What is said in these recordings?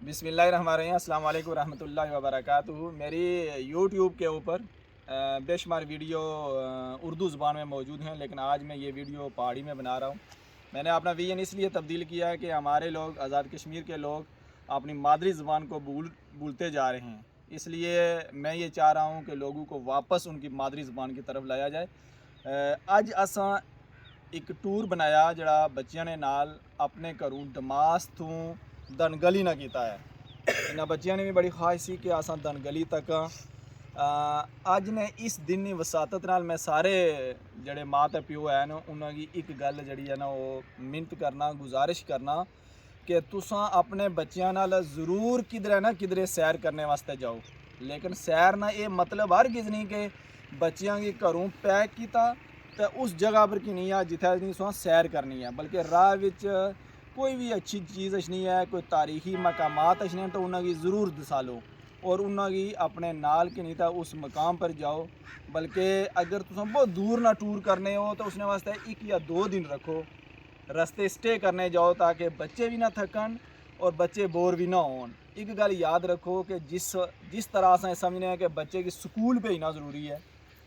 बिस्मिल्लाहिर्रहमानिर्रहीम, अस्सलाम वालेकुम रहमतुल्लाहि व बरकातुहू। मेरी यूट्यूब के ऊपर बेशुमार वीडियो उर्दू ज़ुबान में मौजूद हैं, लेकिन आज मैं ये वीडियो पहाड़ी में बना रहा हूँ। मैंने अपना विजन इसलिए तब्दील किया है कि हमारे लोग, आज़ाद कश्मीर के लोग, अपनी मादरी ज़ुबान को भूलते जा रहे हैं। इसलिए मैं ये चाह रहा हूँ कि लोगों को वापस उनकी मादरी ज़ुबान की तरफ लाया जाए। अज असां एक टूर बनाया जड़ा बच्चों ने नाल अपने घरों डमास तू दनगली ना किया है। इन्होंने बच्चों ने भी बड़ी ख्वाहिश सी कि असां दनगली तक अज ने इस दिन की वसातत नाल मैं सारे जड़े माँ ते प्यो है उन्होंने एक गल जड़ी है ना वो मिन्नत करना, गुजारिश करना कि तुसां अपने बच्चों नाल ज़रूर किधरे ना किधरे सैर करने वास्ते जाओ। लेकिन सैर ना ये मतलब हर किस नहीं कि बच्चों की घरों पैक किया तो उस जगह पर की नहीं है जिथे तुसें सैर करनी है, बल्कि राह विच कोई भी अच्छी चीज़ अच्छनी है, कोई तारीखी मकामात अच्छने हैं तो उन्होंने ज़रूर दसालो और उन्होंने अपने नाल के नहीं तो उस मकाम पर जाओ। बल्कि अगर तुम बहुत दूर ना टूर करने हो तो उसने वास्ते 1 या 2 दिन रखो, रस्ते स्टे करने जाओ ताकि बच्चे भी ना थकन और बच्चे बोर भी ना होन। एक गल याद रखो कि जिस तरह अस समझने हैं कि बच्चे की स्कूल भेजना ज़रूरी है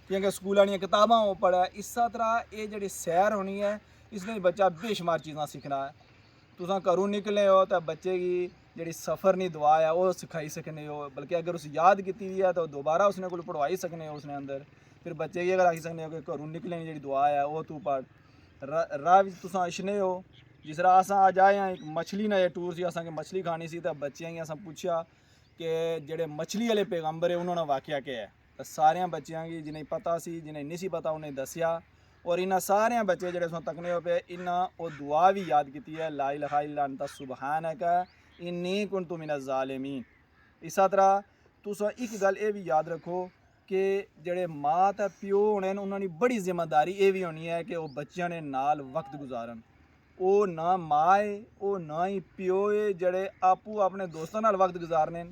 क्योंकि स्कूल वाली किताबां वो पढ़े, इस तरह ये जी सैर होनी है इसलिए बच्चा बेशुमार चीज़ां सीखना है। तुस घरों निकले हो तो बच्चे की जी सफ़र नहीं दुआ है वो सिखाई सकने हो, बल्कि अगर उस याद की है तो दोबारा उसने को पढ़वाई सकने हो उसने अंदर। फिर बच्चे की अगर आखी सकने हो कि घरों निकले जी दुआ है वो तू पढ़। राह तुस अछने हो जिस तरह अस अज आए हैं एक मछली ना ये टूर से असें मछली खानी सी तो बच्चों की असें पूछा कि जेडे मछली वाले पैगंबर है उन्होंने वाकया क्या है। तो सारे बच्चों की जिन्हें पता सी जिन्हें नहीं सी पता उन्हें दसिया और इन्होंने सारे बच्चे जो तकने हो पे इन्हें वो दुआ भी याद की है, ला इलाहा इल्ला अंता सुबहानका इन्नी कुन्तु मिनज़ ज़ालिमीन। इस तरह तुस एक गल ये भी याद रखो कि जेडे माँ ते प्यो होने उन्होंने बड़ी जिम्मेदारी ये भी होनी है कि वह बच्चों ने नाल वक्त गुजारन। वो ना माँ है वो ना ही प्यो है जड़े आपू अपने दोस्तों नाल वक्त गुजारने,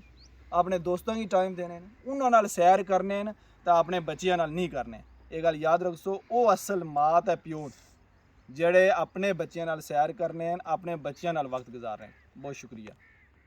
अपने दोस्तों की टाइम देने, उन्होंने सैर करने तो अपने बच्चों नाल नहीं करने। ये गल याद रखो, वो असल माँ ते प्यो जड़े अपने बच्चों नाल सैर करने, अपने बच्चों नाल वक्त गुजारने। बहुत शुक्रिया।